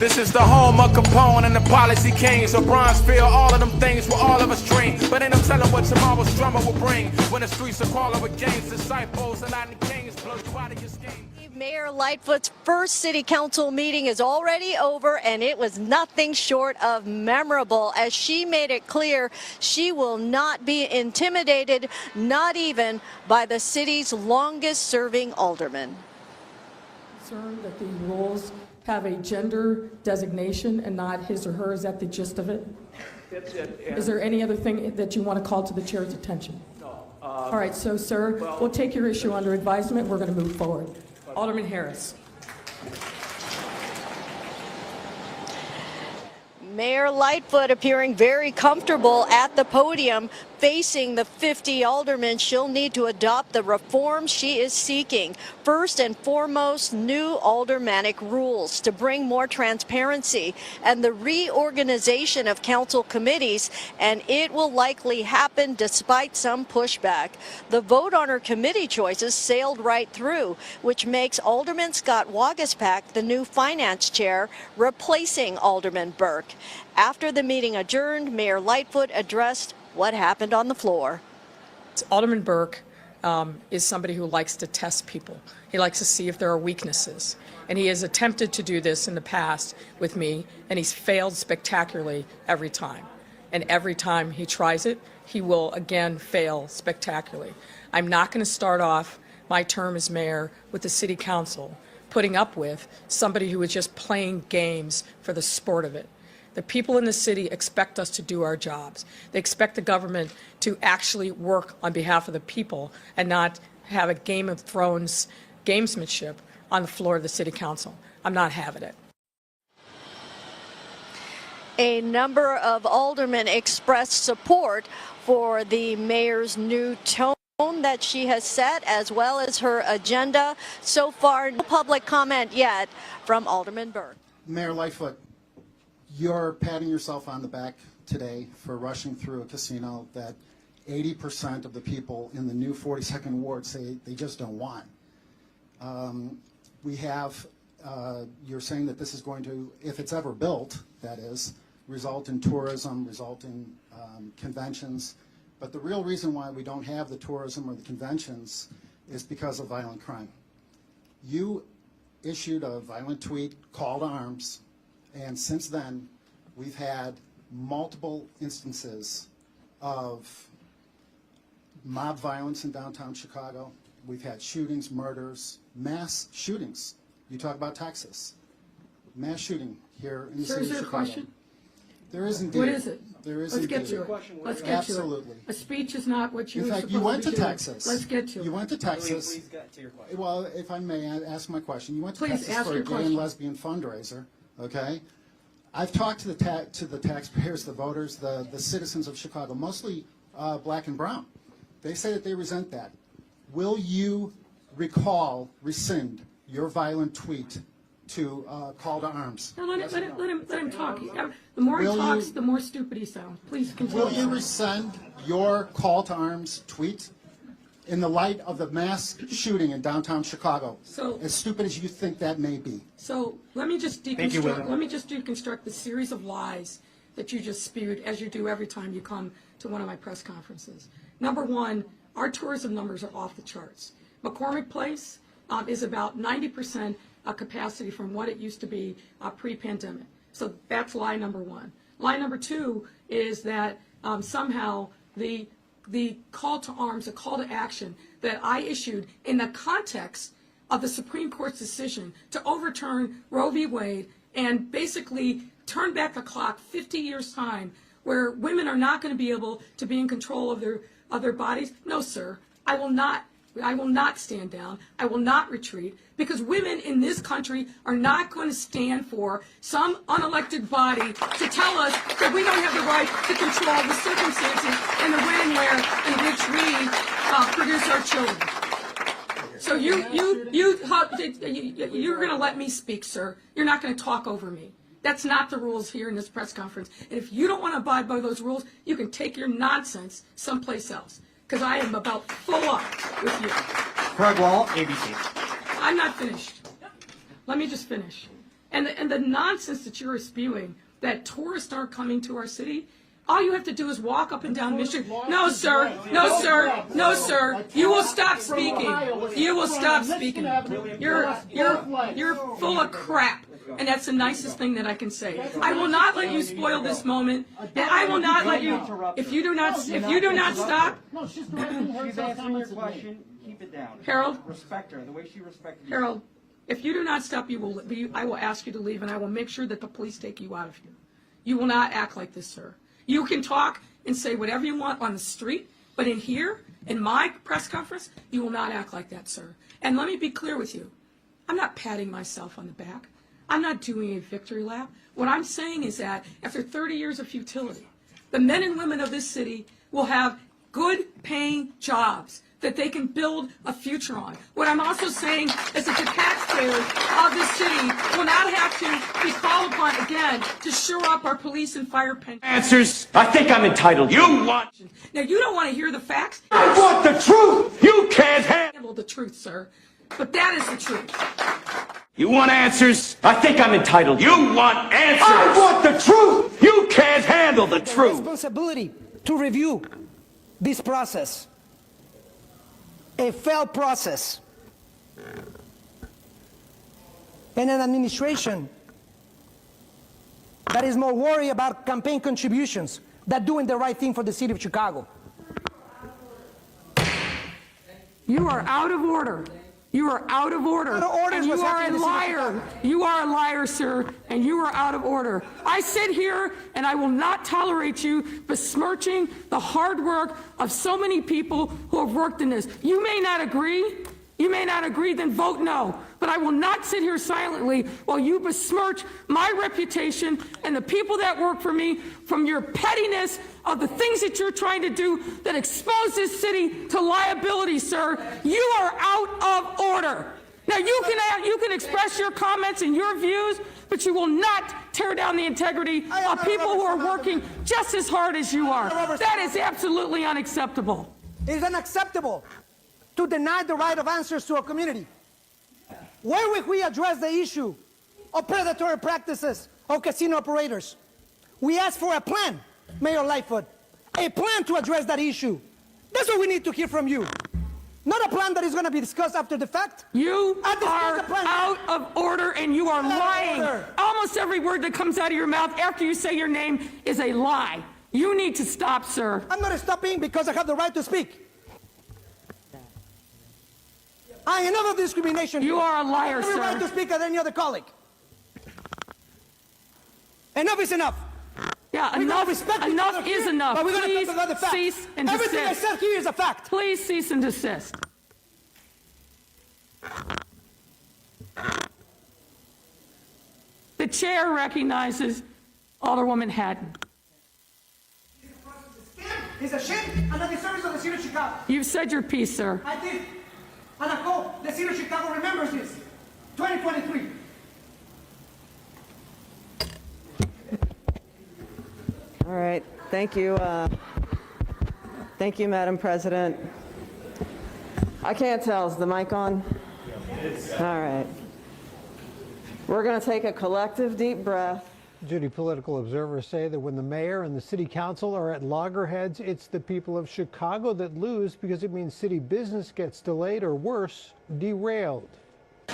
This is the home of Capone and the policy kings. So Bronzeville, all of them things will all of us dream. But ain't no telling what tomorrow's drummer will bring. When the streets are calling with gangs, disciples, and Latin kings blow you out of your scheme. Mayor Lightfoot's first city council meeting is already over, and it was nothing short of memorable as she made it clear she will not be intimidated, not even by the city's longest serving alderman. Concerned that the rules have a gender designation and not his or her. Is that the gist of it? That's it. Is there any other thing that you want to call to the chair's attention? No. All right, so, sir, we'll take your issue under advisement. We're going to move forward. Alderman Harris. Mayor Lightfoot appearing very comfortable at the podium, facing the 50 aldermen. She'll need to adopt the reforms she is seeking. First and foremost, new aldermanic rules to bring more transparency and the reorganization of council committees, and it will likely happen despite some pushback. The vote on her committee choices sailed right through, which makes Alderman Scott Wagaspak the new finance chair, replacing Alderman Burke. After the meeting adjourned, Mayor Lightfoot addressed what happened on the floor. Alderman Burke is somebody who likes to test people. He likes to see if there are weaknesses. And he has attempted to do this in the past with me, and he's failed spectacularly every time. And every time he tries it, he will again fail spectacularly. I'm not going to start off my term as mayor with the city council putting up with somebody who is just playing games for the sport of it. The people in the city expect us to do our jobs. They expect the government to actually work on behalf of the people and not have a Game of Thrones gamesmanship on the floor of the city council. I'm not having it. A number of aldermen expressed support for the mayor's new tone that she has set, as well as her agenda. So far, no public comment yet from Alderman Burke. Mayor Lightfoot, you're patting yourself on the back today for rushing through a casino that 80% of the people in the new 42nd Ward say they just don't want. You're saying that this is going to, if it's ever built, that is, result in tourism, result in conventions. But the real reason why we don't have the tourism or the conventions is because of violent crime. You issued a violent tweet, call to arms, and since then, we've had multiple instances of mob violence in downtown Chicago. We've had shootings, murders, mass shootings. You talk about Texas. Mass shooting here in the city of Chicago. Is there a question? There is indeed. What is it? There is Let's indeed. get to it. Let's get to it. Absolutely. A speech is not what you In were fact, supposed you went to to do. Texas. Let's get to it. You went to Texas. Please get to your question. Well, if I may ask my question, you went to Please Texas ask for a your gay question. and lesbian fundraiser, okay? I've talked to the taxpayers, the voters, the citizens of Chicago, mostly black and brown. They say that they resent that. Will you rescind your violent tweet to call to arms? No, let him talk. The more he talks, the more stupid he sounds. Please continue. Will you rescind your call to arms tweet in the light of the mass shooting in downtown Chicago? So, as stupid as you think that may be. So let me just deconstruct the series of lies that you just spewed, as you do every time you come to one of my press conferences. Number one, our tourism numbers are off the charts. McCormick Place is about 90% capacity from what it used to be pre-pandemic. So that's lie number one. Lie number two is that somehow the call to arms, a call to action that I issued in the context of the Supreme Court's decision to overturn Roe v. Wade and basically turn back the clock 50 years' time, where women are not going to be able to be in control of their bodies. No, sir, I will not stand down. I will not retreat, because women in this country are not going to stand for some unelected body to tell us that we don't have the right to control the circumstances and the when and where in which we produce our children. So you're going to let me speak, sir. You're not going to talk over me. That's not the rules here in this press conference. And if you don't want to abide by those rules, you can take your nonsense someplace else, because I am about full up with you. Craig Wall, ABC. I'm not finished. Let me just finish. And the nonsense that you're spewing, that tourists aren't coming to our city, all you have to do is walk up and down Michigan. No, sir. No, sir. No, sir. You will stop speaking. You will stop speaking. You're full of crap. And that's the nicest thing that I can say. I will not let you spoil this moment. And I will not let you, if you do not stop. No, she's answering your question. Keep it down. Harold. Respect her, the way she respected you. Harold, if you do not stop, I will ask you to leave, and I will make sure that the police take you out of here. You will not act like this, sir. You can talk and say whatever you want on the street, but in here, in my press conference, you will not act like that, sir. And let me be clear with you. I'm not patting myself on the back. I'm not doing a victory lap. What I'm saying is that after 30 years of futility, the men and women of this city will have good paying jobs that they can build a future on. What I'm also saying is that the taxpayers of this city will not have to be called upon again to shore up our police and fire pensions. Answers. I think I'm entitled. You want? Now, you don't want to hear the facts. I want the truth. You can't handle the truth, sir. But that is the truth. You want answers? I think I'm entitled. You want answers? I want the truth. You can't handle the truth. Responsibility to review this process. A failed process. And an administration that is more worried about campaign contributions than doing the right thing for the city of Chicago. You are out of order. You are out of order. Out of order and is you what's are happening a in the city of liar. Chicago. You are a liar, sir, and you are out of order. I sit here and I will not tolerate you besmirching the hard work of so many people who have worked in this. You may not agree. You may not agree, then vote no. But I will not sit here silently while you besmirch my reputation and the people that work for me from your pettiness of the things that you're trying to do that expose this city to liability, sir. You are out of order. Now, you can express your comments and your views, but you will not tear down the integrity of people who are working just as hard as you are. That is absolutely unacceptable. It is unacceptable to deny the right of answers to a community. Where would we address the issue of predatory practices of casino operators? We asked for a plan, Mayor Lightfoot, a plan to address that issue. That's what we need to hear from you. Not a plan that is going to be discussed after the fact. You are out of order and you are lying. Almost every word that comes out of your mouth after you say your name is a lie. You need to stop, sir. I'm not stopping because I have the right to speak. I am enough of discrimination. You are a liar, sir. I have the right to speak as any other colleague. Enough is enough. Yeah, enough is enough. But we're going to Please talk about the facts. cease and desist. Everything I said here is a fact. Please cease and desist. The chair recognizes Alderwoman Haddon. It's a shame and a disservice of the city of Chicago. You've said your piece, sir. I did. And I hope the city of Chicago remembers this. 2023. All right. Thank you. Thank you, Madam President. I can't tell. Is the mic on? All right. We're going to take a collective deep breath. Judy, political observers say that when the mayor and the city council are at loggerheads, it's the people of Chicago that lose because it means city business gets delayed or worse, derailed.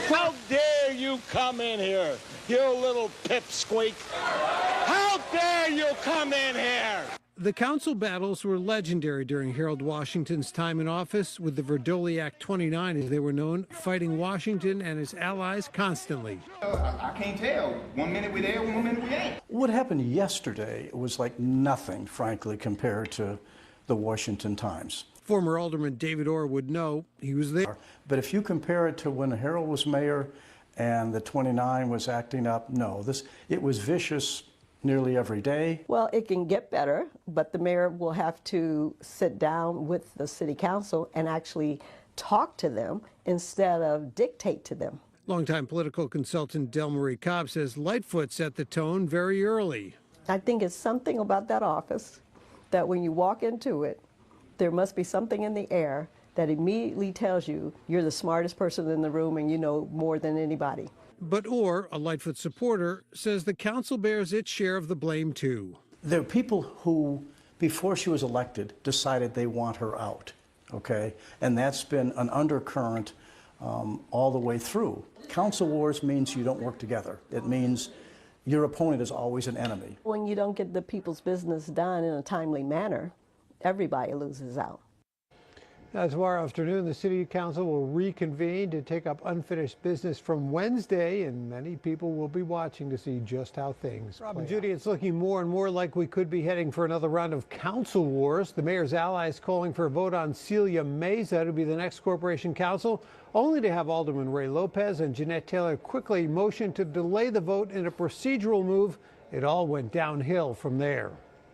How dare you come in here, you little pipsqueak? How dare you come in here? The council battles were legendary during Harold Washington's time in office, with the Verdoliak 29, as they were known, fighting Washington and his allies constantly. I can't tell. 1 minute we're there, 1 minute we ain't. What happened yesterday was like nothing, frankly, compared to the Washington Times. Former Alderman David Orr would know. He was there. But if you compare it to when Harold was mayor and the 29 was acting up, no, it was vicious nearly every day. Well, it can get better, but the mayor will have to sit down with the city council and actually talk to them instead of dictate to them. Longtime political consultant Delmarie Cobb says Lightfoot set the tone very early. I think it's something about that office that when you walk into it, there must be something in the air that immediately tells you you're the smartest person in the room and you know more than anybody. But Orr, a Lightfoot supporter, says the council bears its share of the blame too. There are people who, before she was elected, decided they want her out, okay? And that's been an undercurrent all the way through. Council wars means you don't work together. It means your opponent is always an enemy. When you don't get the people's business done in a timely manner, everybody loses out. Now, tomorrow afternoon, the City Council will reconvene to take up unfinished business from Wednesday, and many people will be watching to see just how things play out. Judy, it's looking more and more like we could be heading for another round of council wars. The mayor's allies calling for a vote on Celia Meza to be the next corporation council, only to have Alderman Ray Lopez and Jeanette Taylor quickly motion to delay the vote in a procedural move. It all went downhill from there.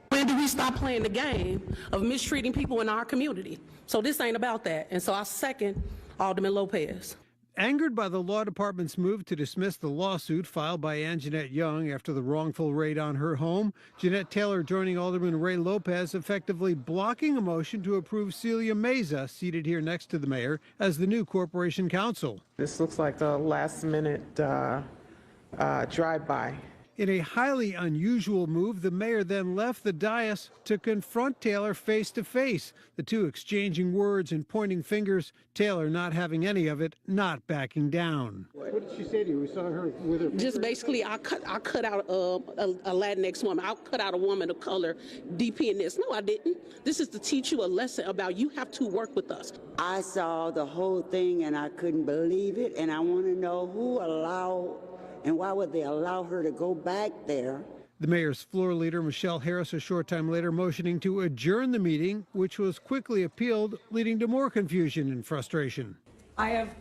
When do we stop playing the game of mistreating people in our community? So this ain't about that. And so I second Alderman Lopez. Angered by the law department's move to dismiss the lawsuit filed by Anjanette Young after the wrongful raid on her home, Jeanette Taylor joining Alderman Ray Lopez, effectively blocking a motion to approve Celia Meza, seated here next to the mayor, as the new corporation counsel. This looks like a last-minute drive-by. In a highly unusual move, the mayor then left the dais to confront Taylor face to face, the two exchanging words and pointing fingers, Taylor not having any of it, not backing down. What did she say to you? We saw her with her... Just basically, I cut out a Latinx woman. I cut out a woman of color, DP in this. No, I didn't. This is to teach you a lesson about you have to work with us. I saw the whole thing and I couldn't believe it, and I want to know who allowed and why would they allow her to go back there? The mayor's floor leader, Michelle Harris, a short time later motioning to adjourn the meeting, which was quickly appealed, leading to more confusion and frustration. I have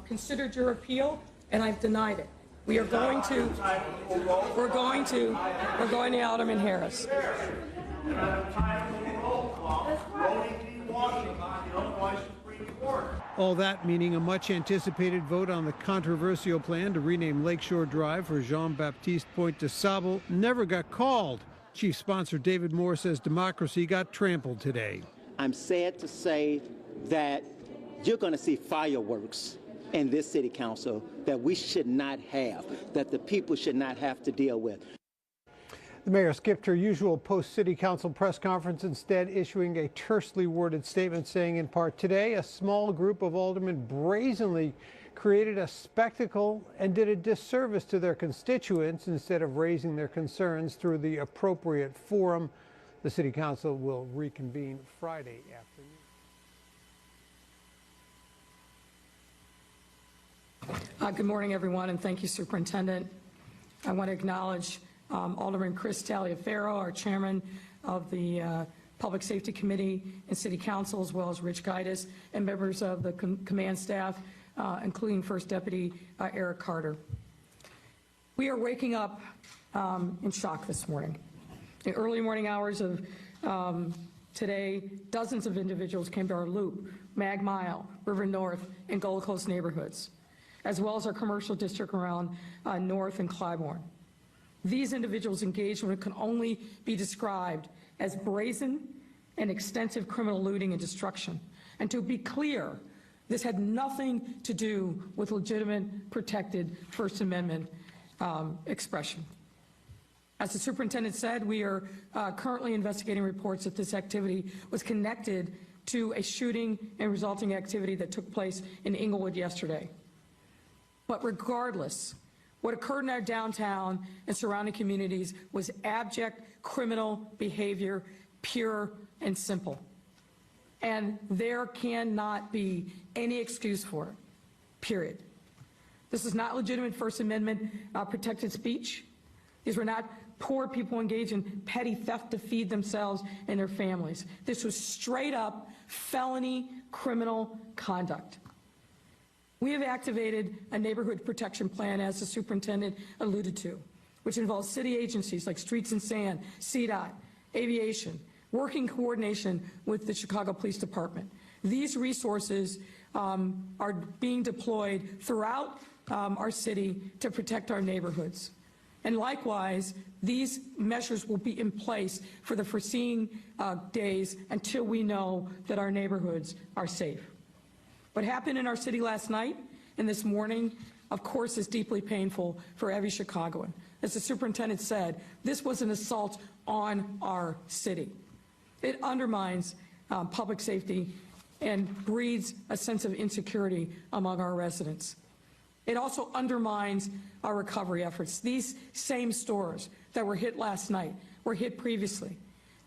considered your appeal, and I've denied it. We're going to Alderman Harris. All that meaning a much-anticipated vote on the controversial plan to rename Lakeshore Drive for Jean-Baptiste Pointe de Sable never got called. Chief sponsor David Moore says democracy got trampled today. I'm sad to say that you're going to see fireworks in this city council that we should not have, that the people should not have to deal with. The mayor skipped her usual post-city council press conference, instead issuing a tersely worded statement saying in part, today a small group of aldermen brazenly created a spectacle and did a disservice to their constituents instead of raising their concerns through the appropriate forum. The city council will reconvene Friday afternoon. Good morning, everyone, and thank you, Superintendent. I want to acknowledge Alderman Chris Taliaferro, our chairman of the Public Safety Committee and City Council, as well as Rich Gaitis and members of the command staff, including First Deputy Eric Carter. We are waking up in shock this morning. In the early morning hours of today, dozens of individuals came to our Loop, Mag Mile, River North, and Gold Coast neighborhoods, as well as our commercial district around North and Clybourne. These individuals engaged in what can only be described as brazen and extensive criminal looting and destruction. And to be clear, this had nothing to do with legitimate, protected First Amendment expression. As the superintendent said, we are currently investigating reports that this activity was connected to a shooting and resulting activity that took place in Inglewood yesterday. But regardless, what occurred in our downtown and surrounding communities was abject criminal behavior, pure and simple. And there cannot be any excuse for it, period. This is not legitimate First Amendment protected speech. These were not poor people engaged in petty theft to feed themselves and their families. This was straight up felony criminal conduct. We have activated a neighborhood protection plan, as the superintendent alluded to, which involves city agencies like Streets and Sand, CDOT, Aviation, working coordination with the Chicago Police Department. These resources are being deployed throughout our city to protect our neighborhoods. And likewise, these measures will be in place for the foreseeing days until we know that our neighborhoods are safe. What happened in our city last night and this morning of course, is deeply painful for every Chicagoan. As the superintendent said, this was an assault on our city. It undermines public safety and breeds a sense of insecurity among our residents. It also undermines our recovery efforts. These same stores that were hit last night were hit previously,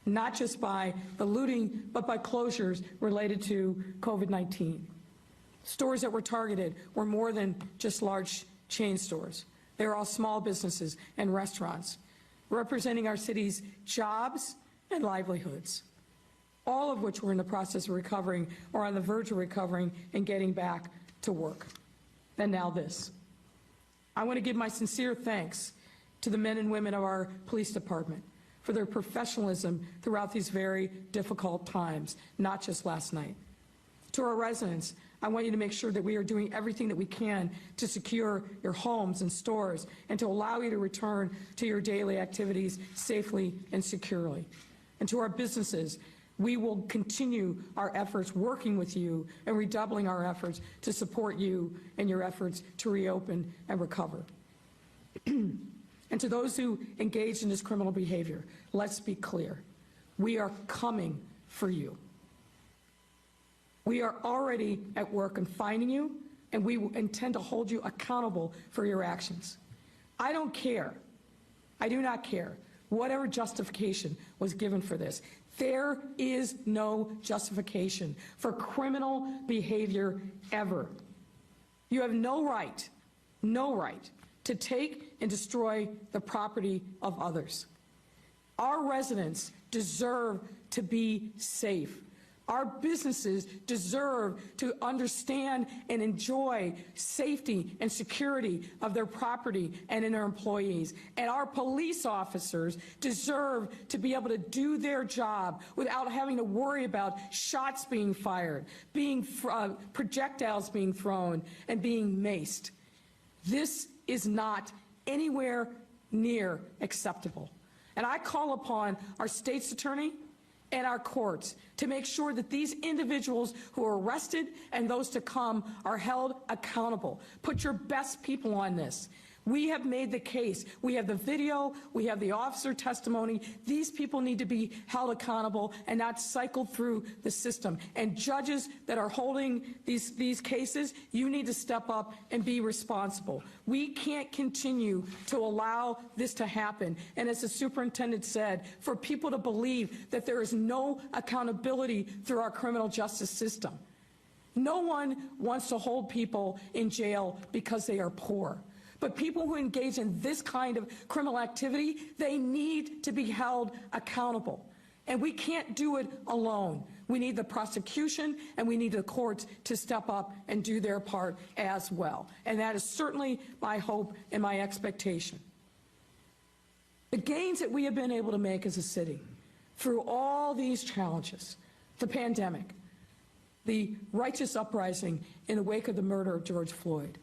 not just by the looting, but by closures related to COVID-19. Stores that were targeted were more than just large chain stores. They were all small businesses and restaurants, representing our city's jobs and livelihoods, all of which were in the process of recovering or on the verge of recovering and getting back to work. And now this. I want to give my sincere thanks to the men and women of our police department for their professionalism throughout these very difficult times, not just last night. To our residents, I want you to make sure that we are doing everything that we can to secure your homes and stores and to allow you to return to your daily activities safely and securely. And to our businesses, we will continue our efforts working with you and redoubling our efforts to support you in your efforts to reopen and recover. And to those who engage in this criminal behavior, let's be clear. We are coming for you. We are already at work on finding you, and we intend to hold you accountable for your actions. I don't care. I do not care whatever justification was given for this. There is no justification for criminal behavior ever. You have no right to take and destroy the property of others. Our residents deserve to be safe. Our businesses deserve to understand and enjoy safety and security of their property and in their employees. And our police officers deserve to be able to do their job without having to worry about shots being fired, projectiles being thrown, and being maced. This is not anywhere near acceptable. And I call upon our state's attorney and our courts to make sure that these individuals who are arrested and those to come are held accountable. Put your best people on this. We have made the case. We have the video. We have the officer testimony. These people need to be held accountable and not cycled through the system. And judges that are holding these cases, you need to step up and be responsible. We can't continue to allow this to happen. And as the superintendent said, for people to believe that there is no accountability through our criminal justice system. No one wants to hold people in jail because they are poor. But people who engage in this kind of criminal activity, they need to be held accountable. And we can't do it alone. We need the prosecution and we need the courts to step up and do their part as well. And that is certainly my hope and my expectation. The gains that we have been able to make as a city through all these challenges, the pandemic, the righteous uprising in the wake of the murder of George Floyd,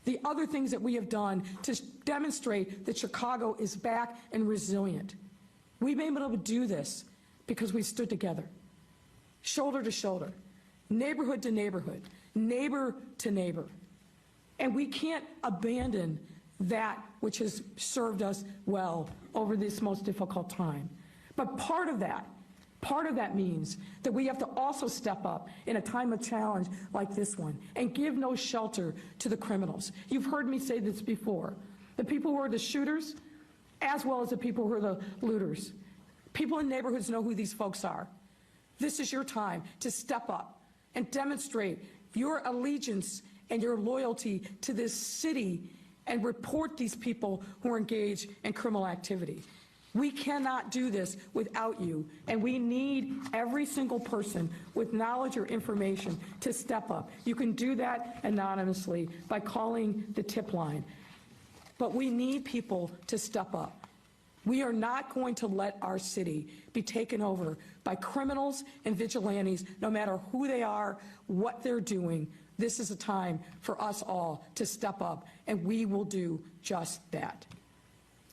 the other things that we have done to demonstrate that Chicago is back and resilient. We've been able to do this because we stood together, shoulder to shoulder, neighborhood to neighborhood, neighbor to neighbor. And we can't abandon that which has served us well over this most difficult time. But part of that means that we have to also step up in a time of challenge like this one and give no shelter to the criminals. You've heard me say this before. The people who are the shooters, as well as the people who are the looters. People in neighborhoods know who these folks are. This is your time to step up and demonstrate your allegiance and your loyalty to this city and report these people who are engaged in criminal activity. We cannot do this without you, and we need every single person with knowledge or information to step up. You can do that anonymously by calling the tip line. But we need people to step up. We are not going to let our city be taken over by criminals and vigilantes, no matter who they are, what they're doing. This is a time for us all to step up, and we will do just that.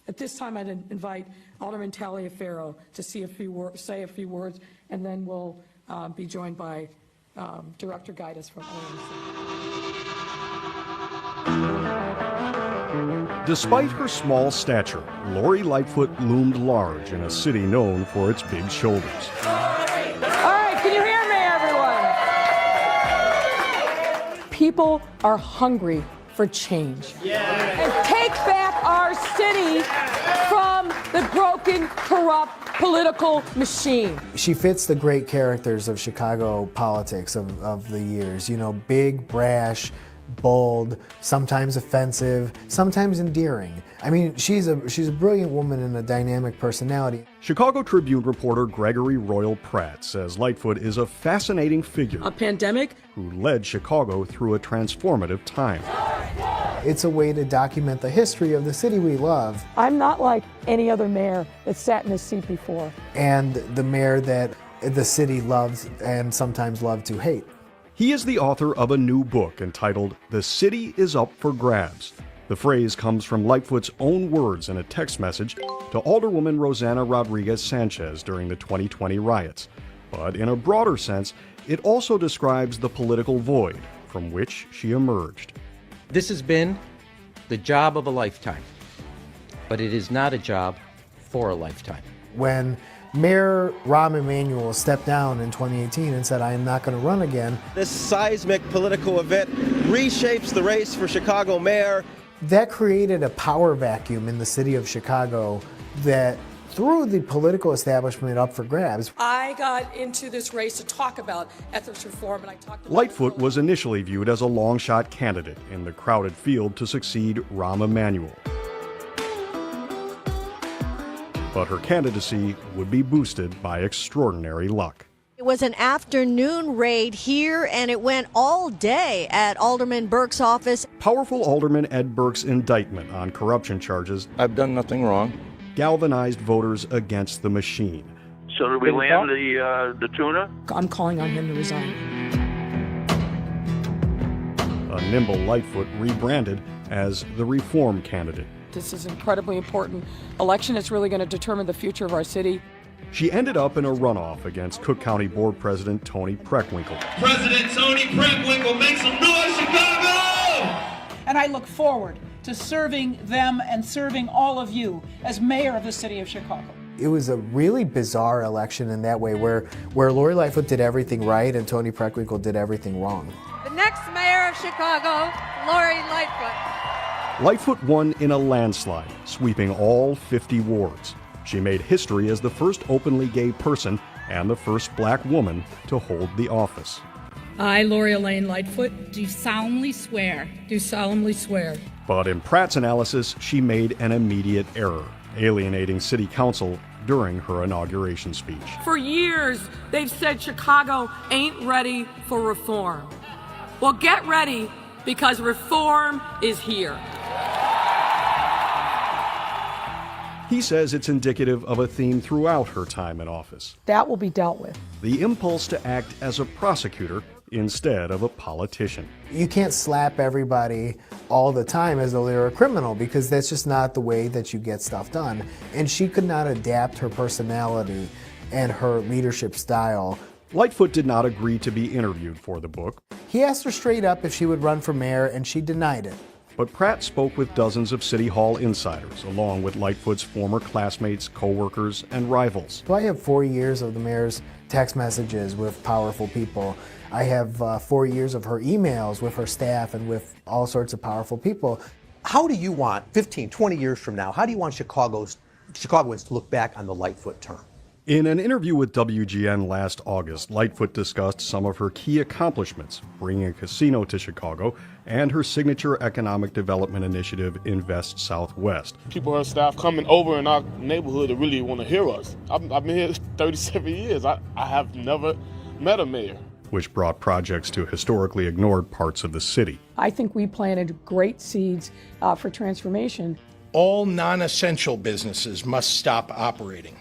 At this time, I'd invite Alderman Taliaferro to say a few words, and then we'll be joined by Director Guidas from OMC. Despite her small stature, Lori Lightfoot loomed large in a city known for its big shoulders. All right, can you hear me, everyone? People are hungry for change. And take back our city from the broken, corrupt political machine. She fits the great characters of Chicago politics of the years. You know, big, brash, bold, sometimes offensive, sometimes endearing. I mean, she's a brilliant woman and a dynamic personality. Chicago Tribune reporter Gregory Royal Pratt says Lightfoot is a fascinating figure. A pandemic who led Chicago through a transformative time. It's a way to document the history of the city we love. I'm not like any other mayor that sat in this seat before. And the mayor that the city loves and sometimes loved to hate. He is the author of a new book entitled The City is Up for Grabs. The phrase comes from Lightfoot's own words in a text message to Alderwoman Rosanna Rodriguez Sanchez during the 2020 riots. But in a broader sense, it also describes the political void from which she emerged. This has been the job of a lifetime, but it is not a job for a lifetime. When Mayor Rahm Emanuel stepped down in 2018 and said, I am not going to run again. This seismic political event reshapes the race for Chicago mayor. That created a power vacuum in the city of Chicago that threw the political establishment up for grabs. I got into this race to talk about ethics reform, and I talked about Lightfoot was initially viewed as a long-shot candidate in the crowded field to succeed Rahm Emanuel. But her candidacy would be boosted by extraordinary luck. It was an afternoon raid here, and it went all day at Alderman Burke's office. Powerful Alderman Ed Burke's indictment on corruption charges, I've done nothing wrong, galvanized voters against the machine. So did we land the tuna? I'm calling on him to resign. A nimble Lightfoot rebranded as the reform candidate. This is an incredibly important election. It's really going to determine the future of our city. She ended up in a runoff against Cook County Board President Tony Preckwinkle. President Tony Preckwinkle, make some noise, Chicago! And I look forward to serving them and serving all of you as mayor of the city of Chicago. It was a really bizarre election in that way, where Lori Lightfoot did everything right and Tony Preckwinkle did everything wrong. The next mayor of Chicago, Lori Lightfoot. Lightfoot won in a landslide, sweeping all 50 wards. She made history as the first openly gay person and the first black woman to hold the office. I, Lori Elaine Lightfoot, Do solemnly swear. do solemnly swear. But in Pratt's analysis, she made an immediate error, alienating city council during her inauguration speech. For years, they've said Chicago ain't ready for reform. Well, get ready, because reform is here. He says it's indicative of a theme throughout her time in office. That will be dealt with. The impulse to act as a prosecutor instead of a politician. You can't slap everybody all the time as though they're a criminal, because that's just not the way that you get stuff done. And she could not adapt her personality and her leadership style. Lightfoot did not agree to be interviewed for the book. He asked her straight up if she would run for mayor, and she denied it. But Pratt spoke with dozens of City Hall insiders, along with Lightfoot's former classmates, co-workers, and rivals. So I have 4 years of the mayor's text messages with powerful people. I have 4 years of her emails with her staff and with all sorts of powerful people. How do you want, 15, 20 years from now, how do you want Chicagoans to look back on the Lightfoot term? In an interview with WGN last August, Lightfoot discussed some of her key accomplishments, bringing a casino to Chicago and her signature economic development initiative, Invest Southwest. People, her staff coming over in our neighborhood to really want to hear us. I've been here 37 years. I have never met a mayor. Which brought projects to historically ignored parts of the city. I think we planted great seeds for transformation. All non-essential businesses must stop operating.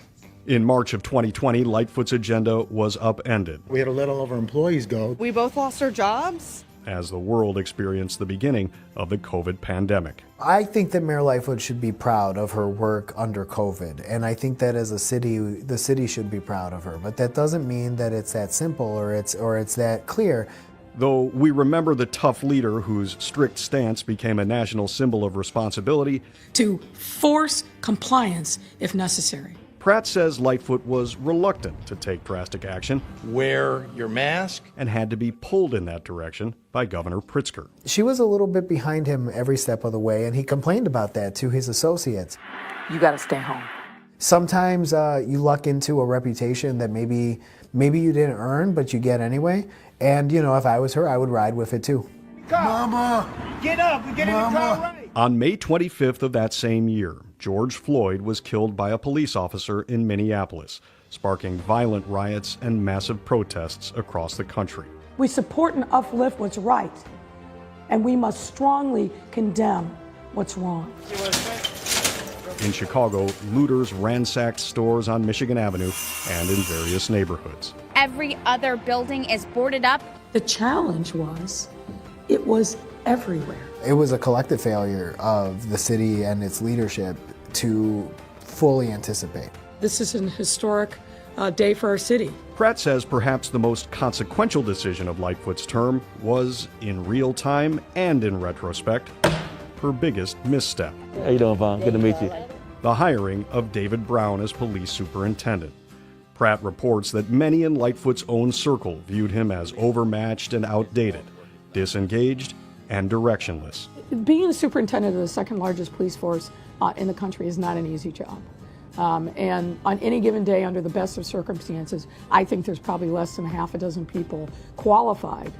In March of 2020, Lightfoot's agenda was upended. We had to let all of our employees go. We both lost our jobs. As the world experienced the beginning of the COVID pandemic. I think that Mayor Lightfoot should be proud of her work under COVID, and I think that as a city, the city should be proud of her. But that doesn't mean that it's that simple or it's that clear. Though we remember the tough leader whose strict stance became a national symbol of responsibility, to force compliance if necessary. Pratt says Lightfoot was reluctant to take drastic action. Wear your mask. And had to be pulled in that direction by Governor Pritzker. She was a little bit behind him every step of the way, and he complained about that to his associates. You got to stay home. Sometimes you luck into a reputation that maybe you didn't earn, but you get anyway. And, you know, if I was her, I would ride with it too. Mama! Get up! We're getting the car right! On May 25th of that same year, George Floyd was killed by a police officer in Minneapolis, sparking violent riots and massive protests across the country. We support and uplift what's right, and we must strongly condemn what's wrong. In Chicago, looters ransacked stores on Michigan Avenue and in various neighborhoods. Every other building is boarded up. The challenge it was everywhere. It was a collective failure of the city and its leadership to fully anticipate. This is an historic day for our city. Pratt says perhaps the most consequential decision of Lightfoot's term was, in real time and in retrospect, her biggest misstep. How you doing, Vaughn? Good to meet you. The hiring of David Brown as police superintendent. Pratt reports that many in Lightfoot's own circle viewed him as overmatched and outdated, disengaged, and directionless. Being the superintendent of the second largest police force in the country is not an easy job. And on any given day, under the best of circumstances, I think there's probably less than half a dozen people qualified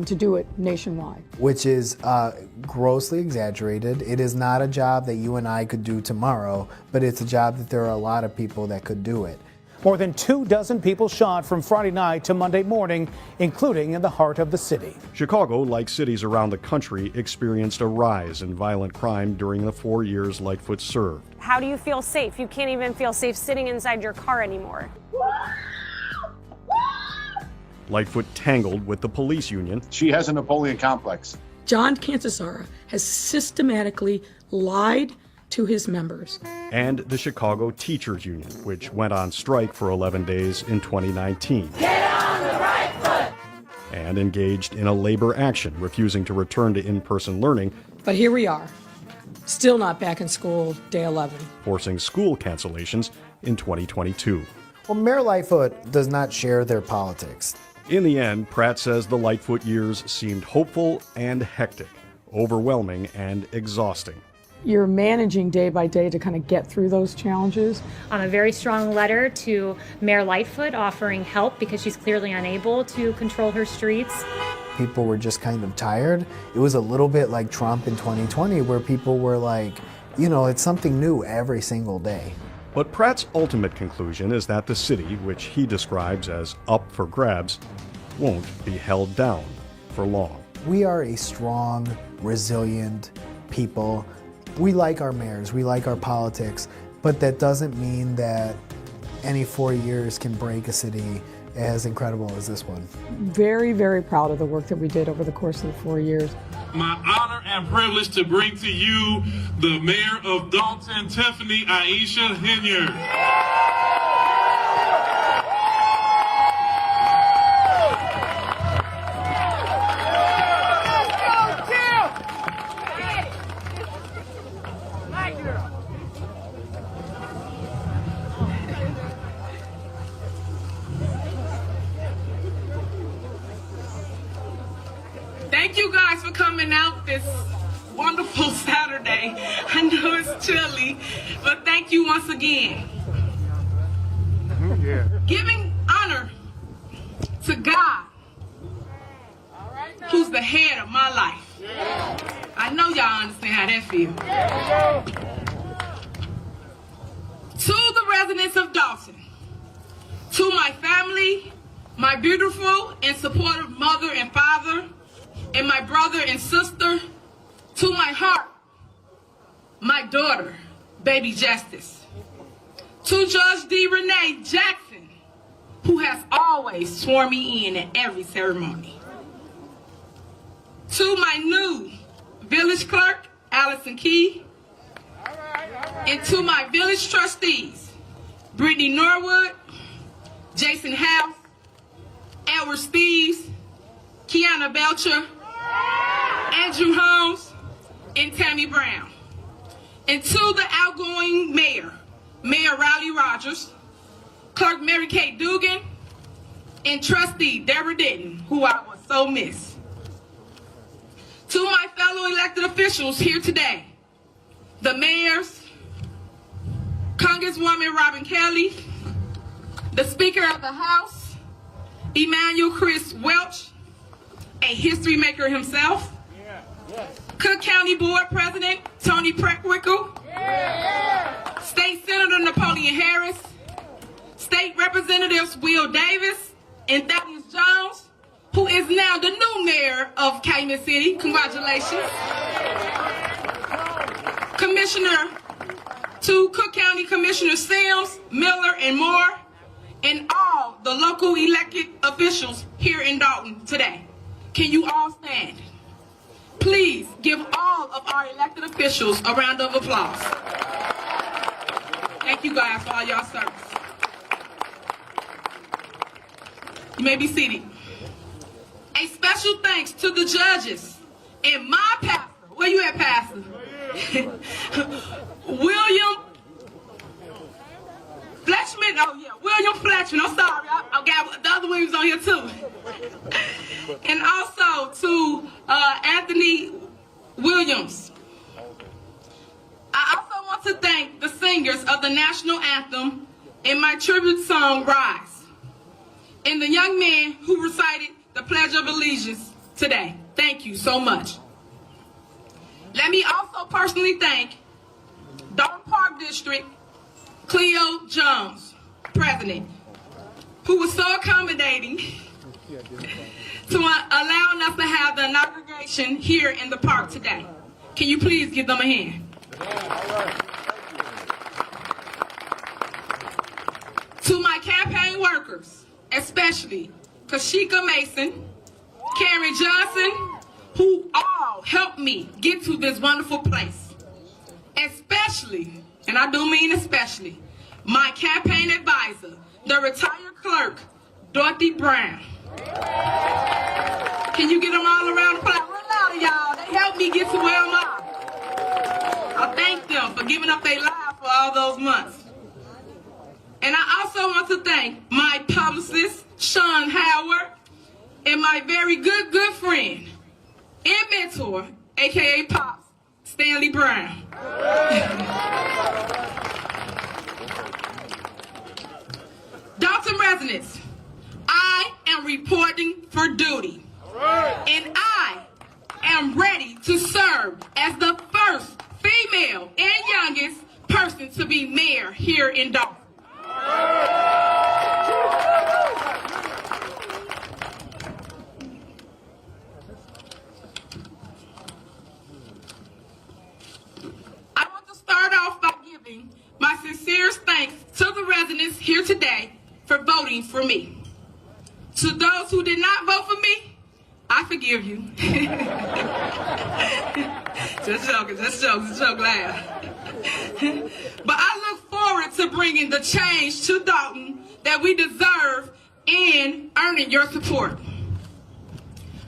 to do it nationwide. Which is grossly exaggerated. It is not a job that you and I could do tomorrow, but it's a job that there are a lot of people that could do it. More than 24 people shot from Friday night to Monday morning, including in the heart of the city. Chicago, like cities around the country, experienced a rise in violent crime during the 4 years Lightfoot served. How do you feel safe? You can't even feel safe sitting inside your car anymore. Lightfoot tangled with the police union. She has a Napoleon complex. John Cancesara has systematically lied to his members. And the Chicago Teachers Union, which went on strike for 11 days in 2019. Get on the right foot! And engaged in a labor action, refusing to return to in-person learning. But here we are, still not back in school, day 11. Forcing school cancellations in 2022. Well, Mayor Lightfoot does not share their politics. In the end, Pratt says the Lightfoot years seemed hopeful and hectic, overwhelming and exhausting. You're managing day by day to kind of get through those challenges. A very strong letter to Mayor Lightfoot offering help because she's clearly unable to control her streets. People were just kind of tired. It was a little bit like Trump in 2020 where people were like, you know, it's something new every single day. But Pratt's ultimate conclusion is that the city, which he describes as up for grabs, won't be held down for long. We are a strong, resilient people. We like our mayors, we like our politics, but that doesn't mean that any 4 years can break a city as incredible as this one. Very, very proud of the work that we did over the course of the 4 years. My honor and privilege to bring to you the mayor of Dalton, Tiffany Aisha Henyard. Thank you guys for coming out this wonderful Saturday. I know it's chilly, but thank you once again. Yeah. Giving honor to God, who's the head of my life. I know y'all understand how that feels. To the residents of Dawson, to my family, my beautiful and supportive mother and father, and my brother and sister, to my heart, my daughter, baby Justice, to Judge D. Renee Jackson, who has always sworn me in at every ceremony, to my new village clerk, Allison Key, and to my village trustees, Brittany Norwood, Jason House, Edward Steves, Kiana Belcher, Andrew Holmes, and Tammy Brown. And to the outgoing mayor, Mayor Riley Rogers, Clerk Mary Kay Dugan, and Trustee Deborah Denton, who I will so miss. To my fellow elected officials here today, the mayors, Congresswoman Robin Kelly, the Speaker of the House, Emmanuel Chris Welch, a history maker himself, Cook County Board President Tony Preckwinkle, State Senator Napoleon Harris, State Representatives Will Davis and Thaddeus Jones, who is now the new mayor of Calumet City. Congratulations. To Cook County Commissioner Sims, Miller, and Moore, and all the local elected officials here in Dalton today. Can you all stand? Please give all of our elected officials a round of applause. Thank you guys for all y'all service. You may be seated. A special thanks to the judges and my pastor. Where you at, Pastor? William Fletchman. Oh yeah, William Fletchman. I'm sorry, I got the other Williams on here too. And also to Anthony Williams. I also want to thank the singers of the national anthem in my tribute song, Rise, and the young man who recited the Pledge of Allegiance today. Thank you so much. Let me also personally thank Dalton Park District Cleo Jones, President, who was so accommodating to allowing us to have the inauguration here in the park today. Can you please give them a hand? To my campaign workers, especially Kashika Mason, Karen Johnson, who all helped me get to this wonderful place. Especially, and I do mean especially, my campaign advisor, the retired clerk, Dorothy Brown. Can you get them all around the place? Real loud, y'all. They helped me get to where I'm at. I thank them for giving up their lives for all those months. And I also want to thank my publicist, Sean Howard, and my very good friend and mentor, aka Pops, Stanley Brown. Dalton residents, I am reporting for duty. And I am ready to serve as the first female and youngest person to be mayor here in Dalton. I want to start off by giving my sincerest thanks to the residents here today for voting for me. To those who did not vote for me, I forgive you. Just joking, laugh. But I look forward to bringing the change to Dalton that we deserve and earning your support.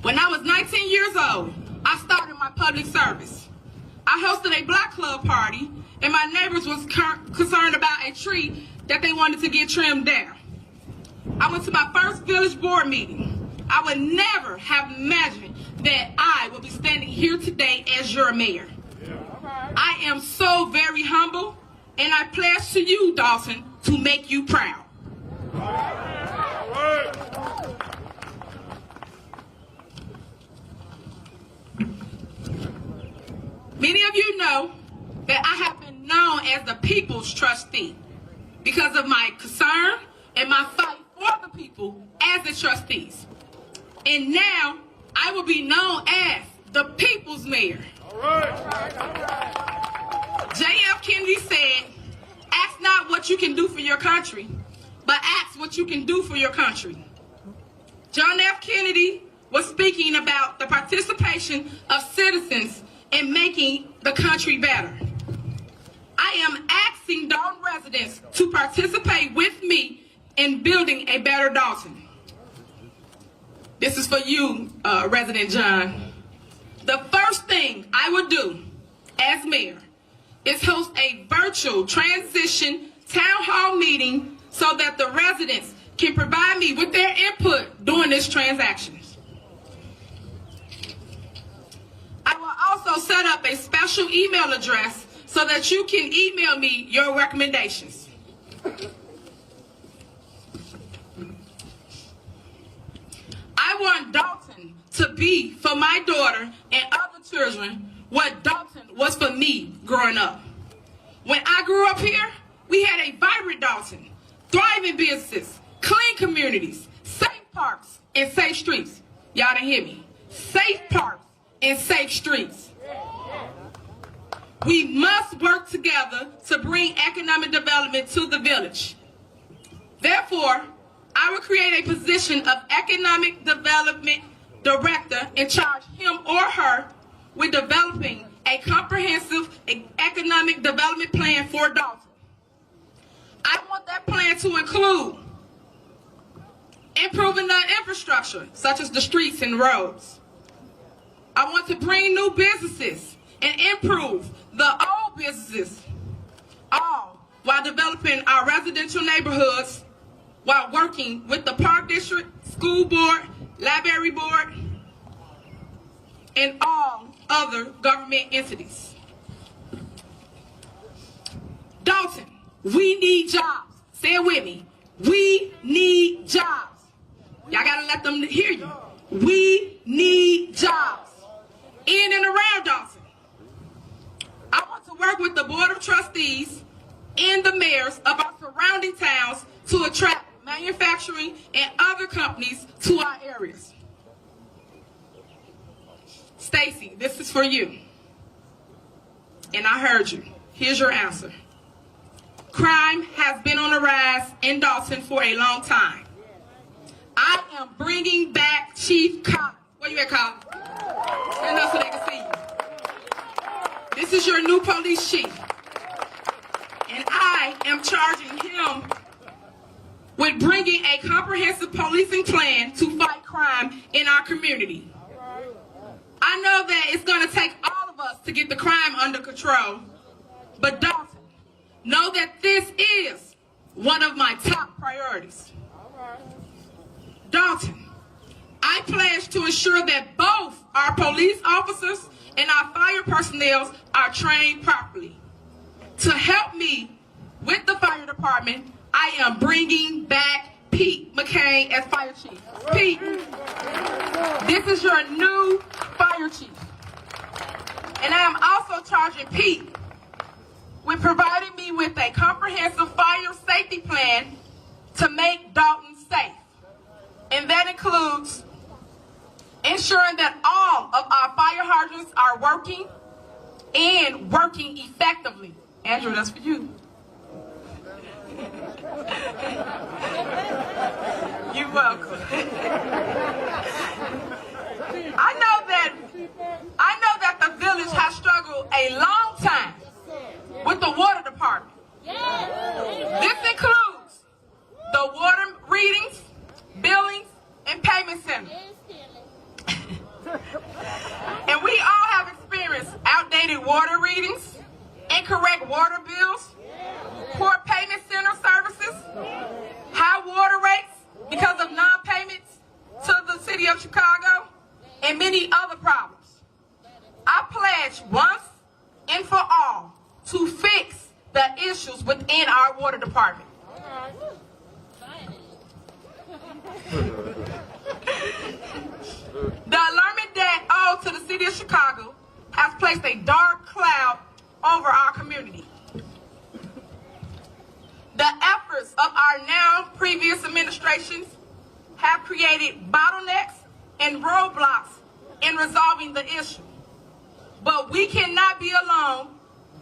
When I was 19 years old, I started my public service. I hosted a block club party, and my neighbors was concerned about a tree that they wanted to get trimmed down. I went to my first village board meeting. I would never have imagined that I would be standing here today as your mayor. I am so very humble, and I pledge to you, Dawson, to make you proud. Many of you know that I have been known as the people's trustee because of my concern and my fight for the people as the trustees. And now I will be known as the people's mayor. J.F. Kennedy said, ask not what you can do for your country, but ask what you can do for your country. John F. Kennedy was speaking about the participation of citizens in making the country better. I am asking Dalton residents to participate with me in building a better Dalton. This is for you, Resident John. The first thing I would do as mayor is host a virtual transition town hall meeting so that the residents can provide me with their input during this transaction. I will also set up a special email address so that you can email me your recommendations. I want Dalton to be for my daughter and other children what Dalton was for me growing up. When I grew up here, we had a vibrant Dalton, thriving businesses, clean communities, safe parks, and safe streets. Y'all didn't hear me. Safe parks and safe streets. We must work together to bring economic development to the village. Therefore, I will create a position of economic development director and charge him or her with developing a comprehensive economic development plan for Dalton. I want that plan to include improving the infrastructure, such as the streets and roads. I want to bring new businesses and improve the old businesses, all while developing our residential neighborhoods, while working with the Park District, School Board, Library Board, and all other government entities. Dalton, we need jobs. Say it with me. We need jobs. Y'all gotta let them hear you. We need jobs in and around Dalton. I want to work with the Board of Trustees and the mayors of our surrounding towns to attract manufacturing and other companies to our areas. Stacy, this is for you. And I heard you. Here's your answer. Crime has been on the rise in Dalton for a long time. I am bringing back Chief Collins. Where you at, Collins? Stand up so they can see you. This is your new police chief. And I am charging him with bringing a comprehensive policing plan to fight crime in our community. I know that it's going to take all of us to get the crime under control, but Dalton, know that this is one of my top priorities. Dalton, I pledge to ensure that both our police officers and our fire personnel are trained properly. To help me with the fire department, I am bringing back Pete McCain as fire chief. Pete, this is your new fire chief. And I am also charging Pete with providing me with a comprehensive fire safety plan to make Dalton safe. And that includes ensuring that all of our fire hydrants are working and working effectively. Andrew, that's for you. You're welcome. I know that the village has struggled a long time with the water department. This includes the water readings, billings, and payment centers. And we all have experienced outdated water readings, incorrect water bills, poor payment center services, high water rates because of non-payments to the city of Chicago, and many other problems. I pledge once and for all to fix the issues within our water department. The alarming debt owed to the city of Chicago has placed a dark cloud over our community. The efforts of our now previous administrations have created bottlenecks and roadblocks in resolving the issue. But we cannot be alone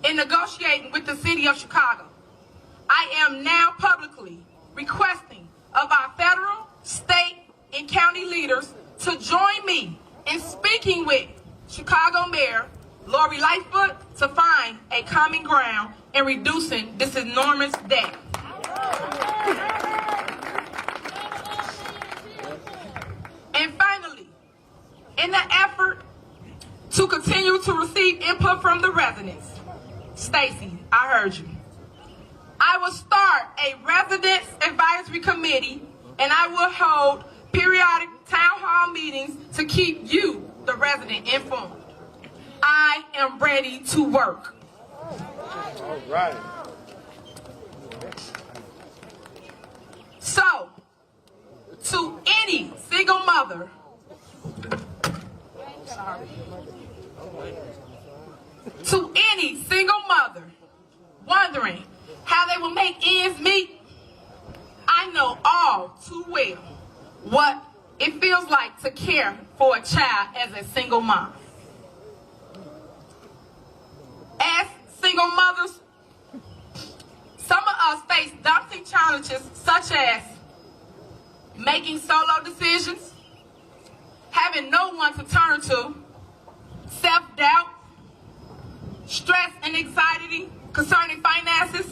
in negotiating with the city of Chicago. I am now publicly requesting of our federal, state, and county leaders to join me in speaking with Chicago Mayor Lori Lightfoot to find a common ground in reducing this enormous debt. And finally, to receive input from the residents. Stacy, I heard you. I will start a residents advisory committee, and I will hold periodic town hall meetings to keep you, the resident, informed. I am ready to work. All right. So, to any single mother, wondering how they will make ends meet, I know all too well what it feels like to care for a child as a single mom. As single mothers, some of us face daunting challenges such as making solo decisions, having no one to turn to, self-doubt, stress and anxiety concerning finances,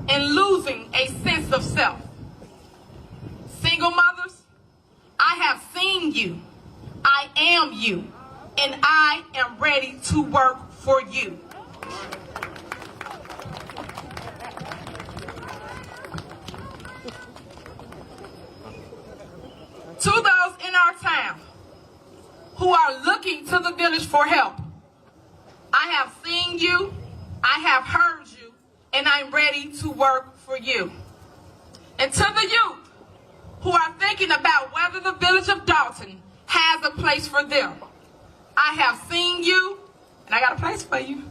and losing a sense of self. Single mothers, I have seen you, I am you, and I am ready to work for you. To those in our town who are looking to the village for help, I have seen you, I have heard you, and I'm ready to work for you. And to the youth who are thinking about whether the village of Dalton has a place for them, I have seen you, and I got a place for you,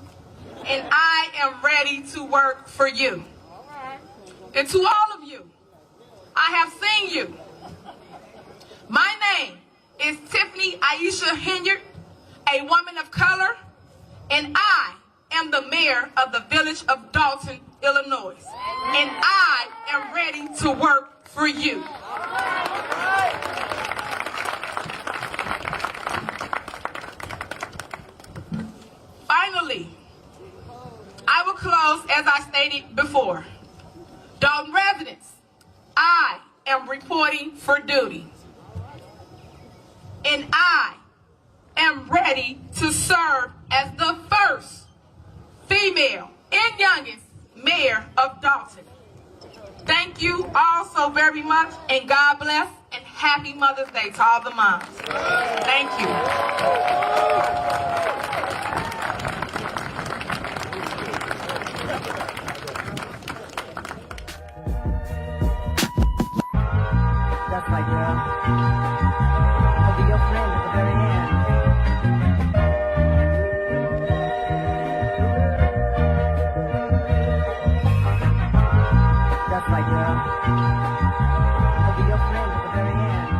and I am ready to work for you. And to all of you, I have seen you. My name is Tiffany Aisha Henyard, a woman of color, and I am the mayor of the village of Dalton, Illinois. And I am ready to work for you. Finally, I will close as I stated before. Dalton residents, I am reporting for duty. And I am ready to serve as the first female and youngest mayor of Dalton. Thank you all so very much, and God bless, and happy Mother's Day to all the moms. Thank you. That's my girl. I'll be your friend at the very end. That's my girl. I'll be your friend at the very end.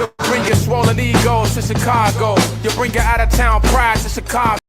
You bring your swollen egos to Chicago. You bring your out-of-town pride to Chicago.